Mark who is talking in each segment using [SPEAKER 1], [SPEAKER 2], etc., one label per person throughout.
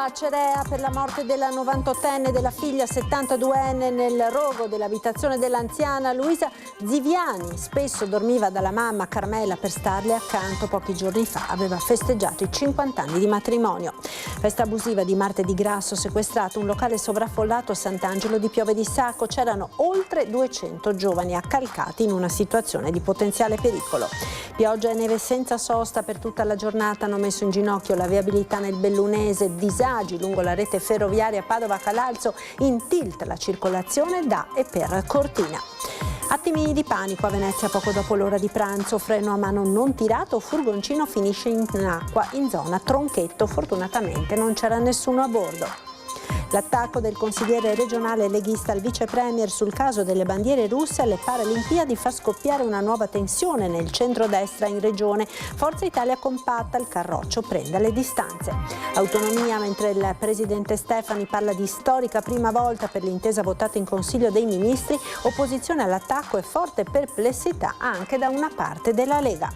[SPEAKER 1] A Cerea per la morte della 98enne della figlia 72enne nel rogo dell'abitazione dell'anziana Luisa Ziviani. Spesso dormiva dalla mamma Carmela per starle accanto. Pochi giorni fa aveva festeggiato i 50 anni di matrimonio. Festa abusiva di Martedì Grasso, sequestrato un locale sovraffollato a Sant'Angelo di Piove di Sacco. C'erano oltre 200 giovani accalcati in una situazione di potenziale pericolo. Pioggia e neve senza sosta per tutta la giornata hanno messo in ginocchio la viabilità nel Bellunese. Disagi lungo la rete ferroviaria Padova-Calalzo, in tilt la circolazione da e per Cortina. Attimi di panico a Venezia poco dopo l'ora di pranzo, freno a mano non tirato, furgoncino finisce in acqua in zona Tronchetto, fortunatamente non c'era nessuno a bordo. L'attacco del consigliere regionale leghista al vice premier sul caso delle bandiere russe alle Paralimpiadi fa scoppiare una nuova tensione nel centrodestra in regione. Forza Italia compatta, il Carroccio prende le distanze. Autonomia mentre il presidente Stefani parla di storica prima volta per l'intesa votata in Consiglio dei Ministri, opposizione all'attacco e forte perplessità anche da una parte della Lega.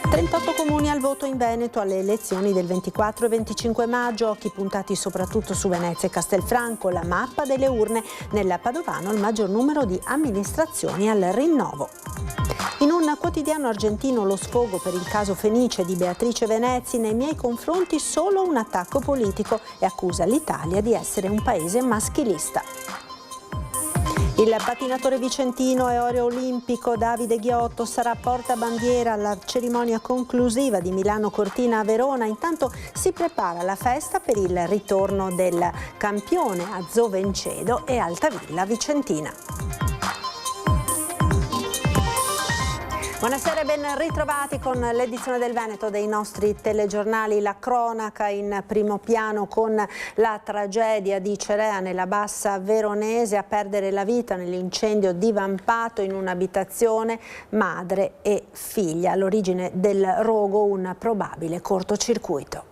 [SPEAKER 1] 38 comuni al voto in Veneto alle elezioni del 24 e 25 maggio, occhi puntati soprattutto su Venezia e Castelfranco, la mappa delle urne nel Padovano, il maggior numero di amministrazioni al rinnovo. In un quotidiano argentino lo sfogo per il caso Fenice di Beatrice Venezzi, nei miei confronti solo un attacco politico, e accusa l'Italia di essere un paese maschilista. Il pattinatore vicentino e oro olimpico Davide Ghiotto sarà portabandiera alla cerimonia conclusiva di Milano Cortina a Verona. Intanto si prepara la festa per il ritorno del campione a Zovencedo e Altavilla Vicentina. Buonasera e ben ritrovati con l'edizione del Veneto dei nostri telegiornali. La cronaca in primo piano con la tragedia di Cerea nella bassa veronese, a perdere la vita nell'incendio divampato in un'abitazione madre e figlia. All'origine del rogo un probabile cortocircuito.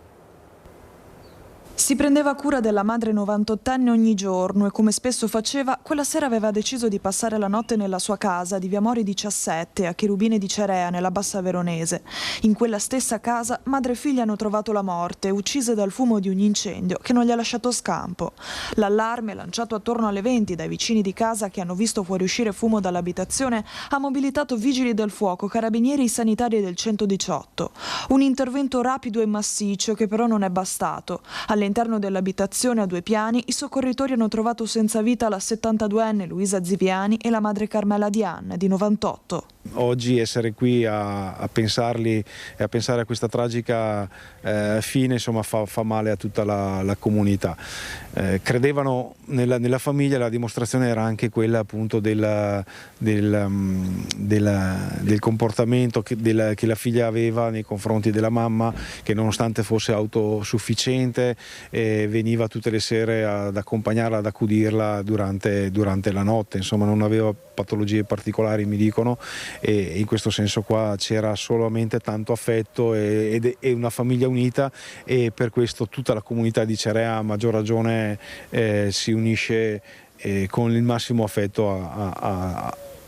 [SPEAKER 2] Si prendeva cura della madre 98enne ogni giorno e, come spesso faceva, quella sera aveva deciso di passare la notte nella sua casa di Via Mori 17 a Cherubine di Cerea nella bassa veronese. In quella stessa casa madre e figlia hanno trovato la morte, uccise dal fumo di un incendio che non gli ha lasciato scampo. L'allarme, lanciato attorno alle 20 dai vicini di casa che hanno visto fuoriuscire fumo dall'abitazione, ha mobilitato vigili del fuoco, carabinieri e sanitari del 118. Un intervento rapido e massiccio che però non è bastato. All'interno dell'abitazione a 2 piani i soccorritori hanno trovato senza vita la 72enne Luisa Ziviani e la madre Carmela Dian, di 98.
[SPEAKER 3] Oggi essere qui a pensarli e a pensare a questa tragica fine, insomma, fa male a tutta la comunità. Credevano nella famiglia, la dimostrazione era anche quella appunto del comportamento che la figlia aveva nei confronti della mamma, che nonostante fosse autosufficiente veniva tutte le sere ad accompagnarla, ad accudirla durante la notte. Insomma, non aveva patologie particolari, mi dicono, e in questo senso qua c'era solamente tanto affetto e una famiglia unita, e per questo tutta la comunità di Cerea a maggior ragione si unisce con il massimo affetto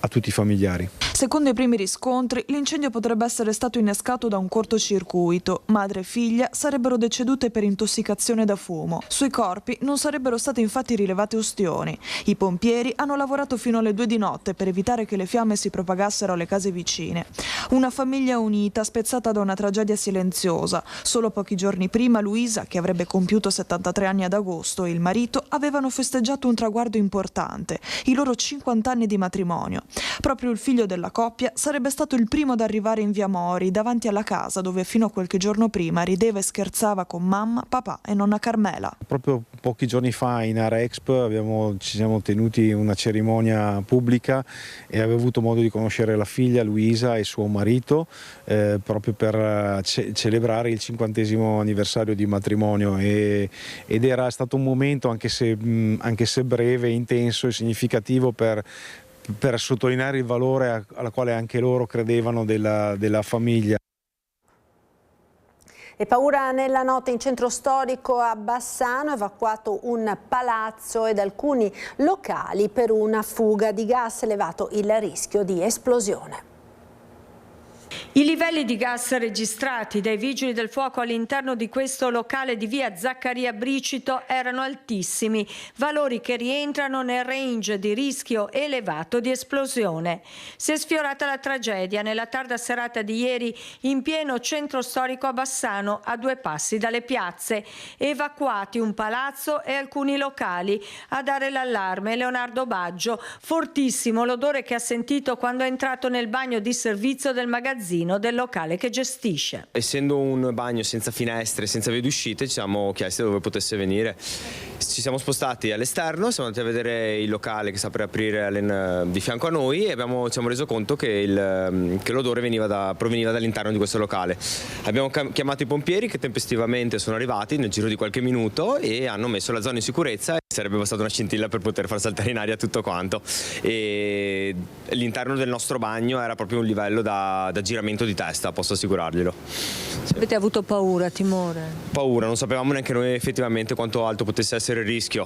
[SPEAKER 3] a tutti i familiari.
[SPEAKER 2] Secondo i primi riscontri, l'incendio potrebbe essere stato innescato da un cortocircuito. Madre e figlia sarebbero decedute per intossicazione da fumo. Sui corpi non sarebbero state infatti rilevate ustioni. I pompieri hanno lavorato fino alle 2 di notte per evitare che le fiamme si propagassero alle case vicine. Una famiglia unita, spezzata da una tragedia silenziosa. Solo pochi giorni prima Luisa, che avrebbe compiuto 73 anni ad agosto, e il marito avevano festeggiato un traguardo importante, i loro 50 anni di matrimonio. Proprio il figlio della coppia sarebbe stato il primo ad arrivare in Via Mori, davanti alla casa dove fino a qualche giorno prima rideva e scherzava con mamma, papà e nonna Carmela.
[SPEAKER 3] Proprio pochi giorni fa in Area Expo ci siamo tenuti una cerimonia pubblica e avevo avuto modo di conoscere la figlia Luisa e suo marito proprio per celebrare il 50° anniversario di matrimonio, ed era stato un momento, anche se breve, intenso e significativo per sottolineare il valore alla quale anche loro credevano della famiglia.
[SPEAKER 1] E paura nella notte in centro storico a Bassano, evacuato un palazzo ed alcuni locali per una fuga di gas, elevato il rischio di esplosione.
[SPEAKER 4] I livelli di gas registrati dai vigili del fuoco all'interno di questo locale di via Zaccaria Bricito erano altissimi, valori che rientrano nel range di rischio elevato di esplosione. Si è sfiorata la tragedia nella tarda serata di ieri in pieno centro storico a Bassano, a 2 passi dalle piazze. Evacuati un palazzo e alcuni locali. A dare l'allarme Leonardo Baggio, fortissimo l'odore che ha sentito quando è entrato nel bagno di servizio del magazzino del locale che gestisce.
[SPEAKER 5] Essendo un bagno senza finestre, senza vie d'uscita, ci siamo chiesti dove potesse venire. Ci siamo spostati all'esterno, siamo andati a vedere il locale che sta per aprire di fianco a noi e ci siamo reso conto che l'odore proveniva dall'interno di questo locale. Abbiamo chiamato i pompieri che tempestivamente sono arrivati nel giro di qualche minuto e hanno messo la zona in sicurezza. Sarebbe bastata una scintilla per poter far saltare in aria tutto quanto. E l'interno del nostro bagno era proprio un livello da giramento di testa, posso assicurarglielo.
[SPEAKER 4] Avete avuto paura, timore?
[SPEAKER 5] Paura, non sapevamo neanche noi effettivamente quanto alto potesse essere il rischio,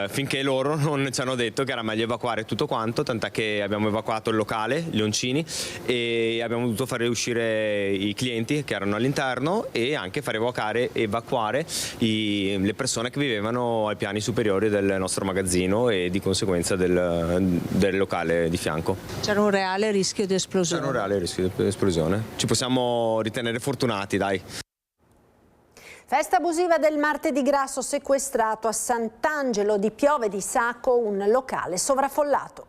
[SPEAKER 5] finché loro non ci hanno detto che era meglio evacuare tutto quanto, tant'è che abbiamo evacuato il locale, gli oncini, e abbiamo dovuto fare uscire i clienti che erano all'interno e anche fare evacuare le persone che vivevano ai piani superiori del nostro magazzino e di conseguenza del locale di fianco.
[SPEAKER 4] C'era un reale rischio di esplosione?
[SPEAKER 5] C'era un reale rischio di esplosione. Ci possiamo ritenere fortunati, dai.
[SPEAKER 1] Festa abusiva del martedì grasso, sequestrato a Sant'Angelo di Piove di Sacco, un locale sovraffollato.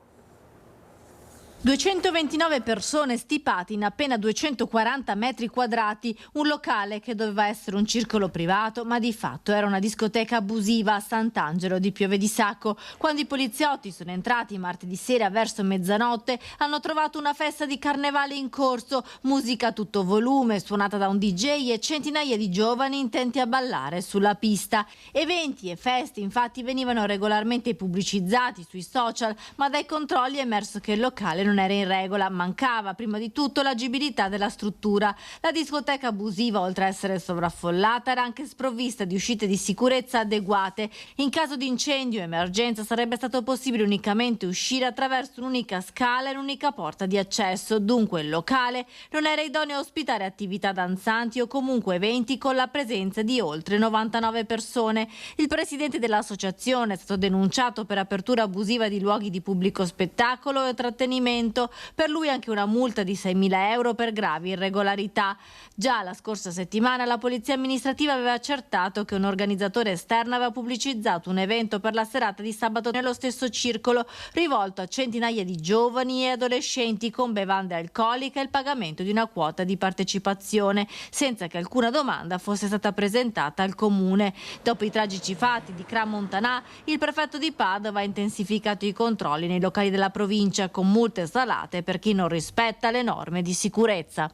[SPEAKER 6] 229 persone stipate in appena 240 metri quadrati, un locale che doveva essere un circolo privato, ma di fatto era una discoteca abusiva a Sant'Angelo di Piove di Sacco. Quando i poliziotti sono entrati martedì sera verso mezzanotte, hanno trovato una festa di carnevale in corso, musica a tutto volume, suonata da un DJ e centinaia di giovani intenti a ballare sulla pista. Eventi e feste infatti venivano regolarmente pubblicizzati sui social, ma dai controlli è emerso che il locale non era in regola, mancava prima di tutto l'agibilità della struttura. La discoteca abusiva, oltre a essere sovraffollata, era anche sprovvista di uscite di sicurezza adeguate. In caso di incendio o emergenza sarebbe stato possibile unicamente uscire attraverso un'unica scala e un'unica porta di accesso, dunque il locale non era idoneo a ospitare attività danzanti o comunque eventi con la presenza di oltre 99 persone. Il presidente dell'associazione è stato denunciato per apertura abusiva di luoghi di pubblico spettacolo e trattenimento. Per lui anche una multa di 6.000 euro per gravi irregolarità. Già la scorsa settimana la polizia amministrativa aveva accertato che un organizzatore esterno aveva pubblicizzato un evento per la serata di sabato nello stesso circolo, rivolto a centinaia di giovani e adolescenti con bevande alcoliche e il pagamento di una quota di partecipazione, senza che alcuna domanda fosse stata presentata al comune. Dopo i tragici fatti di Cramontanà, il prefetto di Padova ha intensificato i controlli nei locali della provincia con multe salate per chi non rispetta le norme di sicurezza.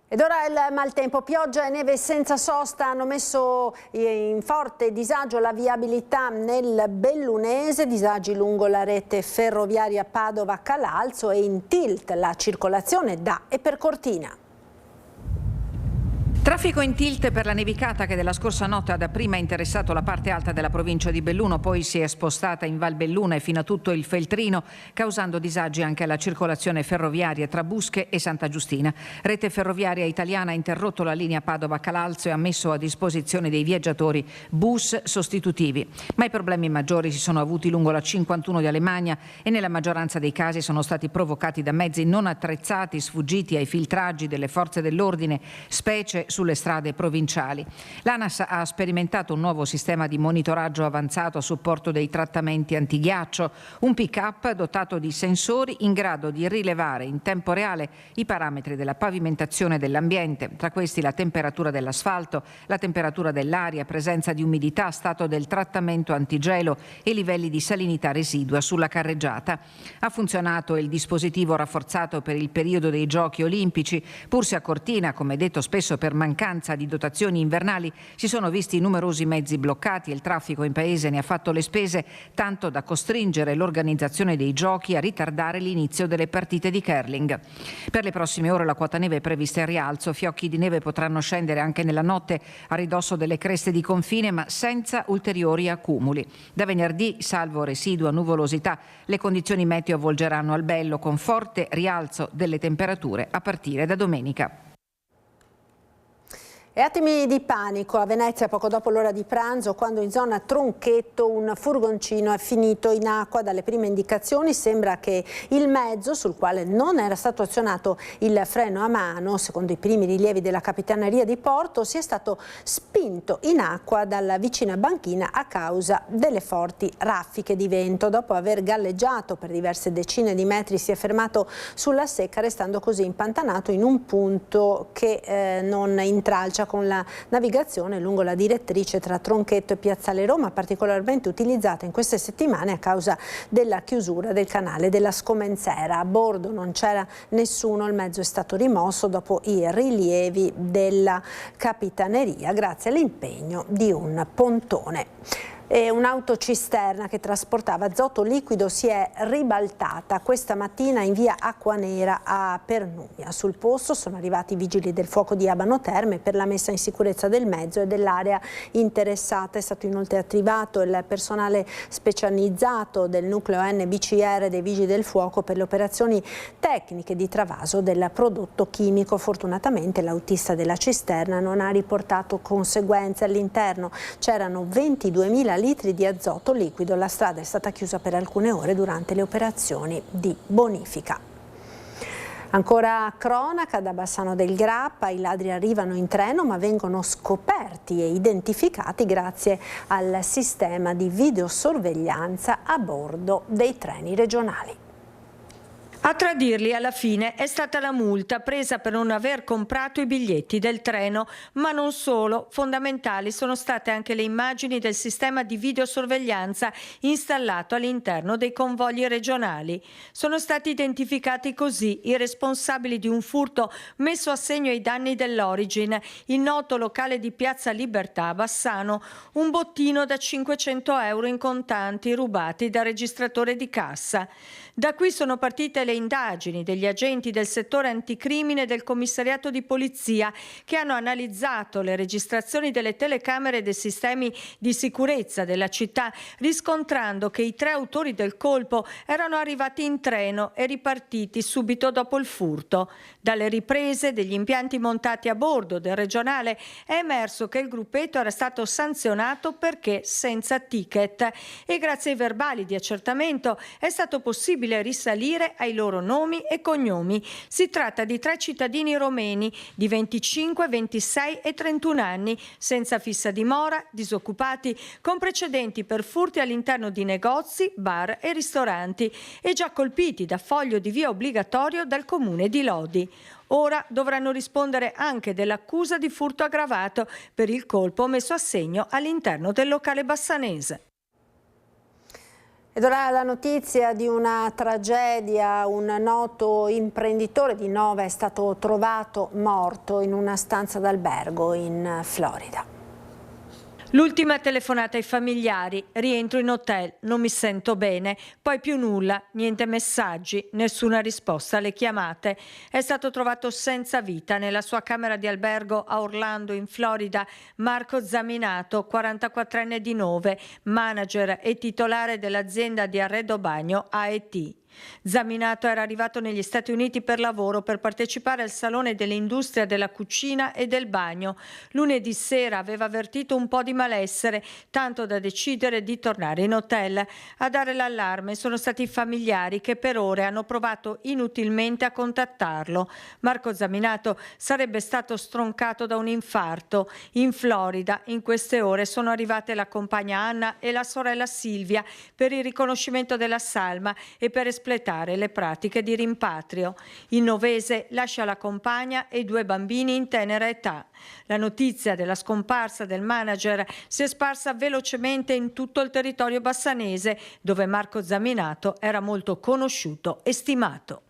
[SPEAKER 1] Ed ora il maltempo, pioggia e neve senza sosta hanno messo in forte disagio la viabilità nel Bellunese, disagi lungo la rete ferroviaria Padova-Calalzo e in tilt la circolazione da e per Cortina.
[SPEAKER 7] Traffico in tilt per la nevicata che della scorsa notte ha dapprima interessato la parte alta della provincia di Belluno, poi si è spostata in Val Belluna e fino a tutto il Feltrino, causando disagi anche alla circolazione ferroviaria tra Busche e Santa Giustina. Rete ferroviaria italiana ha interrotto la linea Padova-Calalzo e ha messo a disposizione dei viaggiatori bus sostitutivi. Ma i problemi maggiori si sono avuti lungo la 51 di Alemagna e nella maggioranza dei casi sono stati provocati da mezzi non attrezzati, sfuggiti ai filtraggi delle forze dell'ordine, specie sulle strade provinciali. L'ANAS ha sperimentato un nuovo sistema di monitoraggio avanzato a supporto dei trattamenti antighiaccio, un pick-up dotato di sensori in grado di rilevare in tempo reale i parametri della pavimentazione dell'ambiente, tra questi la temperatura dell'asfalto, la temperatura dell'aria, presenza di umidità, stato del trattamento antigelo e livelli di salinità residua sulla carreggiata. Ha funzionato il dispositivo rafforzato per il periodo dei Giochi Olimpici, pur se a Cortina, come detto spesso per mancanza di dotazioni invernali si sono visti numerosi mezzi bloccati e il traffico in paese ne ha fatto le spese, tanto da costringere l'organizzazione dei giochi a ritardare l'inizio delle partite di curling. Per le prossime ore la quota neve è prevista in rialzo, fiocchi di neve potranno scendere anche nella notte a ridosso delle creste di confine, ma senza ulteriori accumuli. Da venerdì, salvo residua nuvolosità, le condizioni meteo avvolgeranno al bello con forte rialzo delle temperature a partire da domenica.
[SPEAKER 1] E attimi di panico a Venezia poco dopo l'ora di pranzo, quando in zona Tronchetto un furgoncino è finito in acqua. Dalle prime indicazioni sembra che il mezzo, sul quale non era stato azionato il freno a mano, secondo i primi rilievi della Capitaneria di Porto, sia stato spinto in acqua dalla vicina banchina a causa delle forti raffiche di vento. Dopo aver galleggiato per diverse decine di metri si è fermato sulla secca, restando così impantanato in un punto che non intralcia con la navigazione lungo la direttrice tra Tronchetto e Piazzale Roma, particolarmente utilizzata in queste settimane a causa della chiusura del canale della Scomenzera. A bordo non c'era nessuno, il mezzo è stato rimosso dopo i rilievi della Capitaneria grazie all'impegno di un pontone. E un'autocisterna che trasportava azoto liquido si è ribaltata questa mattina in via Acquanera a Pernumia. Sul posto sono arrivati i vigili del fuoco di Abano Terme per la messa in sicurezza del mezzo e dell'area interessata. È stato inoltre attivato il personale specializzato del nucleo NBCR dei vigili del fuoco per le operazioni tecniche di travaso del prodotto chimico. Fortunatamente l'autista della cisterna non ha riportato conseguenze. All'interno c'erano 22.000 litri di azoto liquido. La strada è stata chiusa per alcune ore durante le operazioni di bonifica. Ancora cronaca da Bassano del Grappa, i ladri arrivano in treno ma vengono scoperti e identificati grazie al sistema di videosorveglianza a bordo dei treni regionali.
[SPEAKER 4] A tradirli alla fine è stata la multa presa per non aver comprato i biglietti del treno, ma non solo. Fondamentali sono state anche le immagini del sistema di videosorveglianza installato all'interno dei convogli regionali. Sono stati identificati così i responsabili di un furto messo a segno ai danni dell'Origin, il noto locale di Piazza Libertà a Bassano, un bottino da 500 euro in contanti rubati dal registratore di cassa. Da qui sono partite le indagini degli agenti del settore anticrimine del commissariato di polizia che hanno analizzato le registrazioni delle telecamere e dei sistemi di sicurezza della città, riscontrando che i 3 autori del colpo erano arrivati in treno e ripartiti subito dopo il furto. Dalle riprese degli impianti montati a bordo del regionale è emerso che il gruppetto era stato sanzionato perché senza ticket e grazie ai verbali di accertamento è stato possibile risalire ai loro nomi e cognomi. Si tratta di 3 cittadini romeni di 25, 26 e 31 anni, senza fissa dimora, disoccupati, con precedenti per furti all'interno di negozi, bar e ristoranti e già colpiti da foglio di via obbligatorio dal comune di Lodi. Ora dovranno rispondere anche dell'accusa di furto aggravato per il colpo messo a segno all'interno del locale bassanese.
[SPEAKER 1] Ed ora la notizia di una tragedia. Un noto imprenditore di Nova è stato trovato morto in una stanza d'albergo in Florida.
[SPEAKER 4] L'ultima telefonata ai familiari, rientro in hotel, non mi sento bene, poi più nulla, niente messaggi, nessuna risposta alle chiamate. È stato trovato senza vita nella sua camera di albergo a Orlando, in Florida, Marco Zaminato, 44enne di Nove, manager e titolare dell'azienda di arredo bagno AET. Zaminato era arrivato negli Stati Uniti per lavoro per partecipare al Salone dell'Industria della Cucina e del Bagno. Lunedì sera aveva avvertito un po' di malessere, tanto da decidere di tornare in hotel. A dare l'allarme sono stati i familiari che per ore hanno provato inutilmente a contattarlo. Marco Zaminato sarebbe stato stroncato da un infarto. In Florida in queste ore sono arrivate la compagna Anna e la sorella Silvia per il riconoscimento della salma e per espletare le pratiche di rimpatrio. Il novese lascia la compagna e 2 bambini in tenera età. La notizia della scomparsa del manager si è sparsa velocemente in tutto il territorio bassanese, dove Marco Zaminato era molto conosciuto e stimato.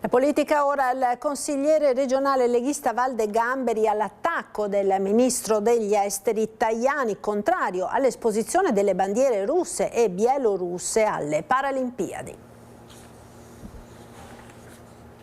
[SPEAKER 1] La politica ora, il consigliere regionale leghista Valde Gamberi all'attacco del ministro degli esteri Tajani, contrario all'esposizione delle bandiere russe e bielorusse alle Paralimpiadi.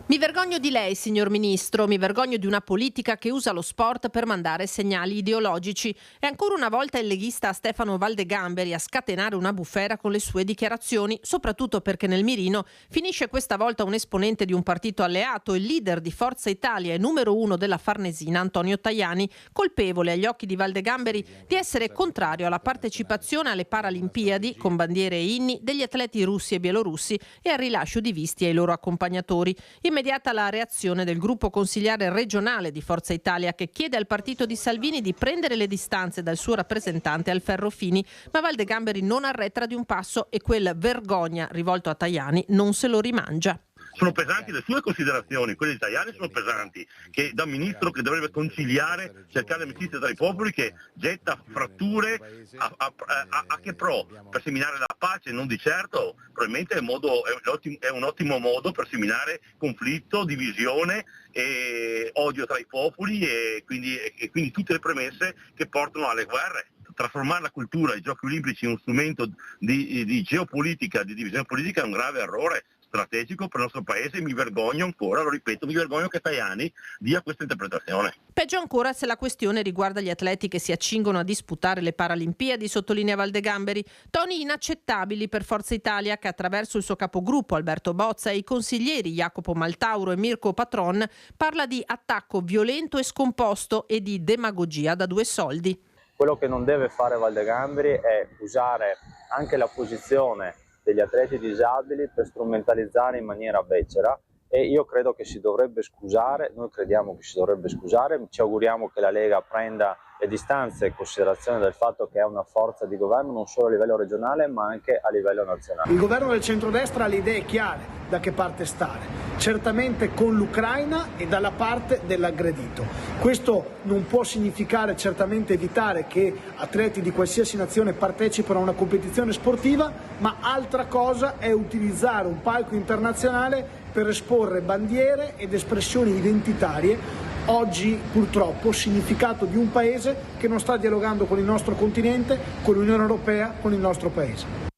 [SPEAKER 8] Mi vergogno di lei, signor Ministro, mi vergogno di una politica che usa lo sport per mandare segnali ideologici. E ancora una volta il leghista Stefano Valde Gamberi a scatenare una bufera con le sue dichiarazioni, soprattutto perché nel mirino finisce questa volta un esponente di un partito alleato, il leader di Forza Italia e numero 1 della Farnesina, Antonio Tajani, colpevole agli occhi di Valde Gamberi di essere contrario alla partecipazione alle Paralimpiadi, con bandiere e inni, degli atleti russi e bielorussi e al rilascio di visti ai loro accompagnatori. Immediata la reazione del gruppo consigliare regionale di Forza Italia, che chiede al partito di Salvini di prendere le distanze dal suo rappresentante Alferro Fini, ma Valde Gamberi non arretra di un passo e quel vergogna rivolto a Tajani non se lo rimangia.
[SPEAKER 9] Sono pesanti le sue considerazioni, quelle italiane sono pesanti, che da ministro che dovrebbe conciliare, cercare amicizia tra i popoli, che getta fratture a che pro? Per seminare la pace, non di certo, probabilmente è un ottimo modo per seminare conflitto, divisione e odio tra i popoli e quindi tutte le premesse che portano alle guerre. Trasformare la cultura, i giochi olimpici in uno strumento di geopolitica, di divisione politica è un grave errore strategico per il nostro paese. Mi vergogno ancora, lo ripeto, mi vergogno che Tajani dia questa interpretazione.
[SPEAKER 8] Peggio ancora se la questione riguarda gli atleti che si accingono a disputare le Paralimpiadi, sottolinea Valde Gamberi. Toni inaccettabili per Forza Italia, che attraverso il suo capogruppo Alberto Bozza e i consiglieri Jacopo Maltauro e Mirko Patron parla di attacco violento e scomposto e di demagogia da due soldi.
[SPEAKER 10] Quello che non deve fare Valde Gamberi è usare anche la posizione degli atleti disabili per strumentalizzare in maniera becera, e io credo che si dovrebbe scusare, noi crediamo che si dovrebbe scusare, ci auguriamo che la Lega prenda le distanze in considerazione del fatto che è una forza di governo non solo a livello regionale ma anche a livello nazionale.
[SPEAKER 11] Il governo del centrodestra ha le idee chiare da che parte stare, certamente con l'Ucraina e dalla parte dell'aggredito. Questo non può significare certamente evitare che atleti di qualsiasi nazione partecipino a una competizione sportiva, ma altra cosa è utilizzare un palco internazionale per esporre bandiere ed espressioni identitarie, oggi purtroppo significato di un paese che non sta dialogando con il nostro continente, con l'Unione Europea, con il nostro paese.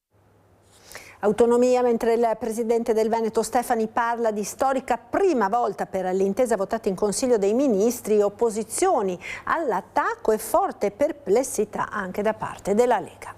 [SPEAKER 1] Autonomia, mentre il presidente del Veneto Stefani parla di storica prima volta per l'intesa votata in Consiglio dei Ministri, opposizioni all'attacco e forte perplessità anche da parte della Lega.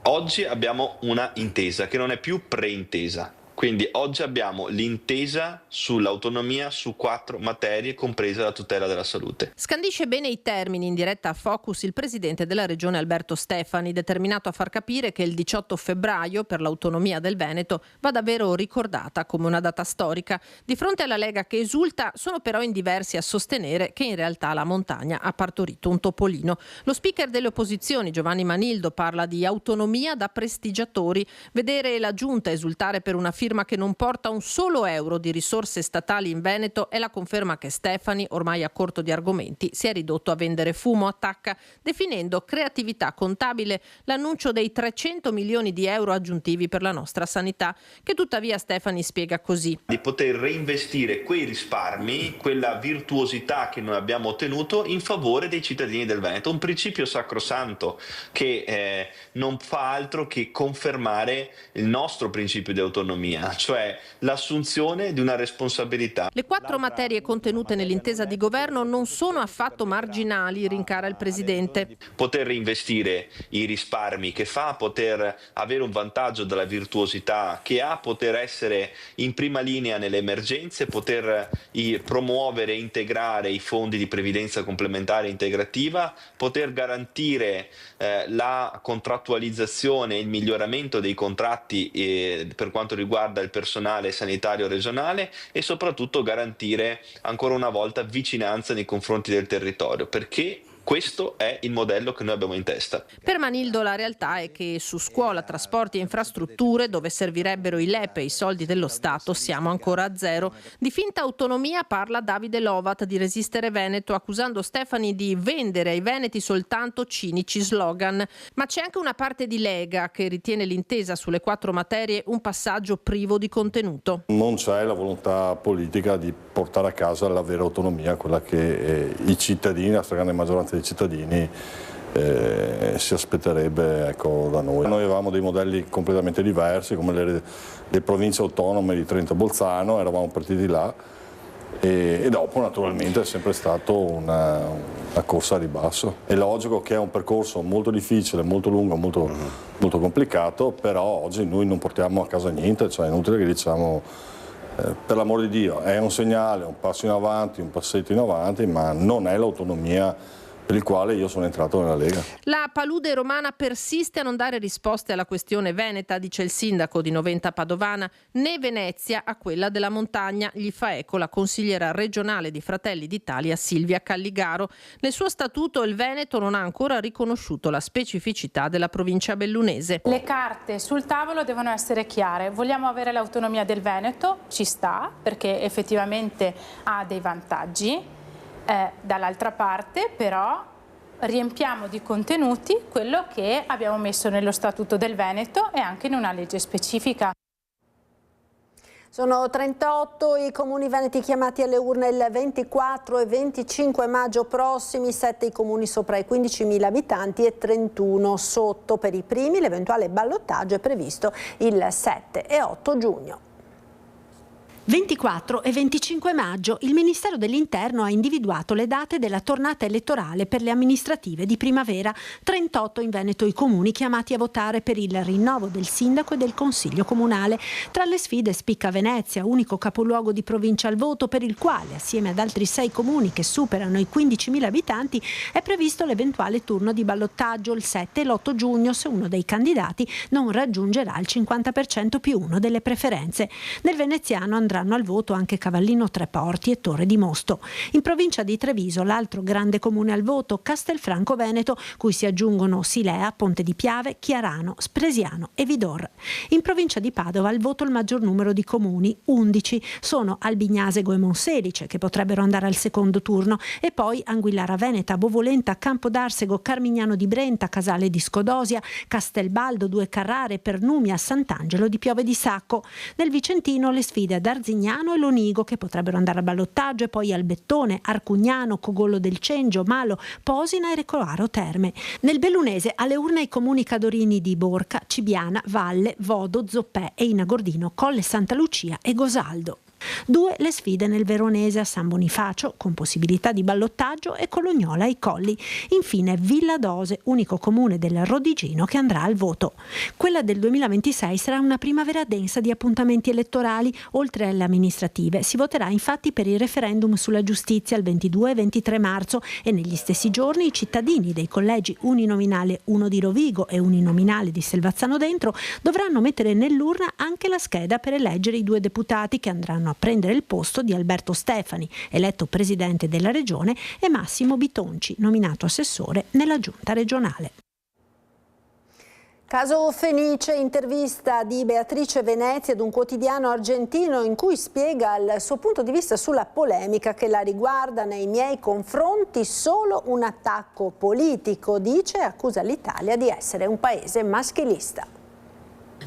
[SPEAKER 12] Oggi abbiamo una intesa che non è più preintesa. Quindi oggi abbiamo l'intesa sull'autonomia su 4 materie, compresa la tutela della salute.
[SPEAKER 8] Scandisce bene i termini in diretta a Focus il presidente della regione Alberto Stefani, determinato a far capire che il 18 febbraio per l'autonomia del Veneto va davvero ricordata come una data storica. Di fronte alla Lega che esulta, sono però in diversi a sostenere che in realtà la montagna ha partorito un topolino. Lo speaker delle opposizioni Giovanni Manildo parla di autonomia da prestigiatori. Vedere la giunta esultare per una firma che non porta un solo euro di risorse statali in Veneto è la conferma che Stefani, ormai a corto di argomenti, si è ridotto a vendere fumo, attacca, definendo creatività contabile l'annuncio dei 300 milioni di euro aggiuntivi per la nostra sanità, che tuttavia Stefani spiega così.
[SPEAKER 12] Di poter reinvestire quei risparmi, quella virtuosità che noi abbiamo ottenuto in favore dei cittadini del Veneto, un principio sacrosanto che non fa altro che confermare il nostro principio di autonomia, cioè l'assunzione di una responsabilità.
[SPEAKER 8] Le 4 materie contenute nell'intesa di governo non sono affatto marginali, rincara il presidente.
[SPEAKER 12] Poter reinvestire i risparmi che fa, poter avere un vantaggio dalla virtuosità che ha, poter essere in prima linea nelle emergenze, poter promuovere e integrare i fondi di previdenza complementare integrativa, poter garantire la contrattualizzazione e il miglioramento dei contratti per quanto riguarda il personale sanitario regionale e soprattutto garantire ancora una volta vicinanza nei confronti del territorio, perché Questo è il modello che noi abbiamo in testa.
[SPEAKER 8] Per Manildo la realtà è che su scuola, trasporti e infrastrutture, dove servirebbero i LEP e i soldi dello Stato, siamo ancora a zero. Di finta autonomia parla Davide Lovat di Resistere Veneto, accusando Stefani di vendere ai veneti soltanto cinici slogan. Ma c'è anche una parte di Lega che ritiene l'intesa sulle 4 materie un passaggio privo di contenuto.
[SPEAKER 13] Non c'è la volontà politica di portare a casa la vera autonomia, quella che i cittadini, la stragrande maggioranza dei cittadini si aspetterebbe, ecco, da noi. Noi avevamo dei modelli completamente diversi, come le province autonome di Trento e Bolzano, eravamo partiti là e dopo naturalmente è sempre stato una corsa a ribasso. È logico che è un percorso molto difficile, molto lungo, molto complicato, però oggi noi non portiamo a casa niente, cioè è inutile che diciamo per l'amor di Dio, è un segnale, un passo in avanti, un passetto in avanti, ma non è l'autonomia per il quale io sono entrato nella Lega.
[SPEAKER 8] La palude romana persiste a non dare risposte alla questione veneta, dice il sindaco di Noventa Padovana, né Venezia a quella della montagna. Gli fa eco la consigliera regionale di Fratelli d'Italia Silvia Calligaro. Nel suo statuto il Veneto non ha ancora riconosciuto la specificità della provincia bellunese.
[SPEAKER 14] Le carte sul tavolo devono essere chiare. Vogliamo avere l'autonomia del Veneto? Ci sta, perché effettivamente ha dei vantaggi. Dall'altra parte però riempiamo di contenuti quello che abbiamo messo nello Statuto del Veneto e anche in una legge specifica.
[SPEAKER 1] Sono 38 i comuni veneti chiamati alle urne il 24 e 25 maggio prossimi, 7 i comuni sopra i 15.000 abitanti e 31 sotto. Per i primi l'eventuale ballottaggio è previsto il 7 e 8 giugno.
[SPEAKER 15] 24 e 25 maggio il Ministero dell'Interno ha individuato le date della tornata elettorale per le amministrative di primavera. 38 in Veneto i comuni chiamati a votare per il rinnovo del sindaco e del consiglio comunale. Tra le sfide spicca Venezia, unico capoluogo di provincia al voto, per il quale, assieme ad altri 6 comuni che superano i 15.000 abitanti, è previsto l'eventuale turno di ballottaggio il 7 e l'8 giugno se uno dei candidati non raggiungerà il 50% più uno delle preferenze. Nel veneziano andranno al voto anche Cavallino Treporti e Torre di Mosto. In provincia di Treviso l'altro grande comune al voto, Castelfranco Veneto, cui si aggiungono Silea, Ponte di Piave, Chiarano, Spresiano e Vidor. In provincia di Padova al voto il maggior numero di comuni, 11, sono Albignasego e Monselice, che potrebbero andare al secondo turno, e poi Anguillara Veneta, Bovolenta, Campodarsego, Carmignano di Brenta, Casale di Scodosia, Castelbaldo, Due Carrare, Pernumia, Sant'Angelo di Piove di Sacco. Nel Vicentino le sfide ad Arzignano e Lonigo, che potrebbero andare a ballottaggio, e poi Albettone, Arcugnano, Cogollo del Cengio, Malo, Posina e Recoaro Terme. Nel bellunese alle urne i comuni cadorini di Borca, Cibiana, Valle, Vodo, Zoppè e Inagordino, Colle Santa Lucia e Gosaldo. 2 le sfide nel veronese a San Bonifacio, con possibilità di ballottaggio, e Colognola ai Colli. Infine Villa Dose, unico comune del Rodigino che andrà al voto. Quella del 2026 sarà una primavera densa di appuntamenti elettorali. Oltre alle amministrative si voterà infatti per il referendum sulla giustizia il 22 e 23 marzo e negli stessi giorni i cittadini dei collegi uninominale 1 di Rovigo e uninominale di Selvazzano Dentro dovranno mettere nell'urna anche la scheda per eleggere i 2 deputati che andranno a prendere il posto di Alberto Stefani, eletto presidente della regione, e Massimo Bitonci, nominato assessore nella giunta regionale.
[SPEAKER 1] Caso Fenice, intervista di Beatrice Venezzi ad un quotidiano argentino in cui spiega il suo punto di vista sulla polemica che la riguarda. Nei miei confronti solo un attacco politico, dice, e accusa l'Italia di essere un paese maschilista.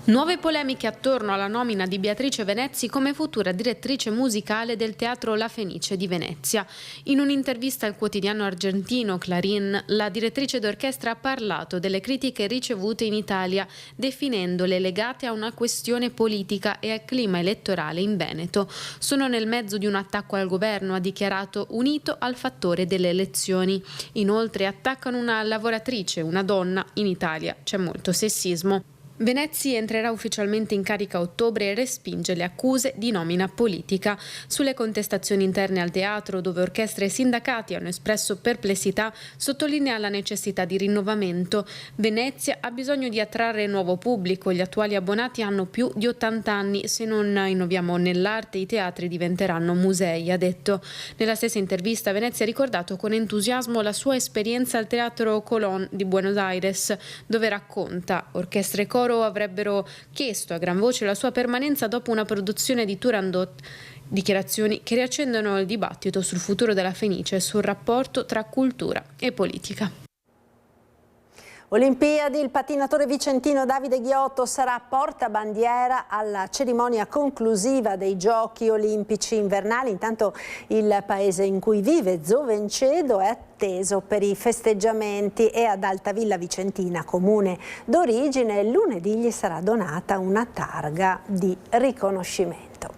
[SPEAKER 16] Nuove polemiche attorno alla nomina di Beatrice Venezzi come futura direttrice musicale del Teatro La Fenice di Venezia. In un'intervista al quotidiano argentino Clarín, la direttrice d'orchestra ha parlato delle critiche ricevute in Italia, definendole legate a una questione politica e al clima elettorale in Veneto. Sono nel mezzo di un attacco al governo, ha dichiarato, unito al fattore delle elezioni. Inoltre attaccano una lavoratrice, una donna. In Italia c'è molto sessismo. Venezia entrerà ufficialmente in carica a ottobre e respinge le accuse di nomina politica. Sulle contestazioni interne al teatro, dove orchestre e sindacati hanno espresso perplessità, sottolinea la necessità di rinnovamento. Venezia ha bisogno di attrarre nuovo pubblico, gli attuali abbonati hanno più di 80 anni, se non innoviamo nell'arte i teatri diventeranno musei, ha detto. Nella stessa intervista Venezia ha ricordato con entusiasmo la sua esperienza al Teatro Colón di Buenos Aires, dove racconta orchestre e coro avrebbero chiesto a gran voce la sua permanenza dopo una produzione di Turandot, dichiarazioni che riaccendono il dibattito sul futuro della Fenice e sul rapporto tra cultura e politica.
[SPEAKER 1] Olimpiadi, il pattinatore vicentino Davide Ghiotto sarà portabandiera alla cerimonia conclusiva dei Giochi Olimpici Invernali. Intanto il paese in cui vive, Zovencedo, è atteso per i festeggiamenti e ad Altavilla Vicentina, comune d'origine, lunedì gli sarà donata una targa di riconoscimento.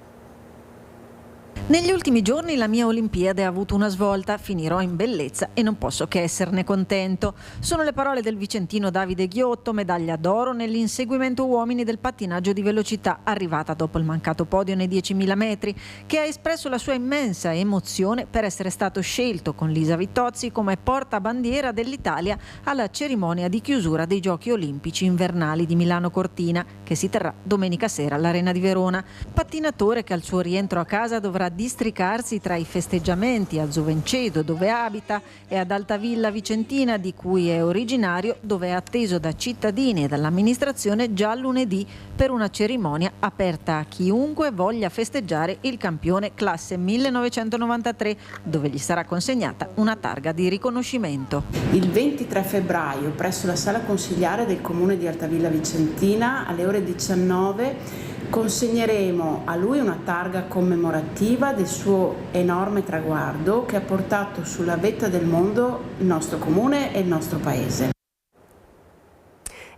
[SPEAKER 7] Negli ultimi giorni la mia Olimpiade ha avuto una svolta, finirò in bellezza e non posso che esserne contento. Sono le parole del vicentino Davide Ghiotto, medaglia d'oro nell'inseguimento uomini del pattinaggio di velocità, arrivata dopo il mancato podio nei 10.000 metri, che ha espresso la sua immensa emozione per essere stato scelto con Lisa Vittozzi come portabandiera dell'Italia alla cerimonia di chiusura dei Giochi Olimpici Invernali di Milano Cortina, che si terrà domenica sera all'Arena di Verona. Pattinatore che al suo rientro a casa dovrà districarsi tra i festeggiamenti a Zovencedo, dove abita, e ad Altavilla Vicentina, di cui è originario, dove è atteso da cittadini e dall'amministrazione già lunedì per una cerimonia aperta a chiunque voglia festeggiare il campione classe 1993, dove gli sarà consegnata una targa di riconoscimento.
[SPEAKER 17] Il 23 febbraio presso la sala consigliare del comune di Altavilla Vicentina alle ore 19 consegneremo a lui una targa commemorativa del suo enorme traguardo che ha portato sulla vetta del mondo il nostro comune e il nostro paese.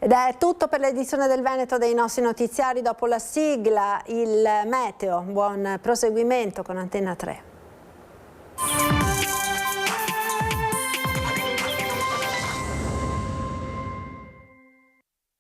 [SPEAKER 1] Ed è tutto per l'edizione del Veneto dei nostri notiziari. Dopo la sigla, il meteo. Buon proseguimento con Antenna 3.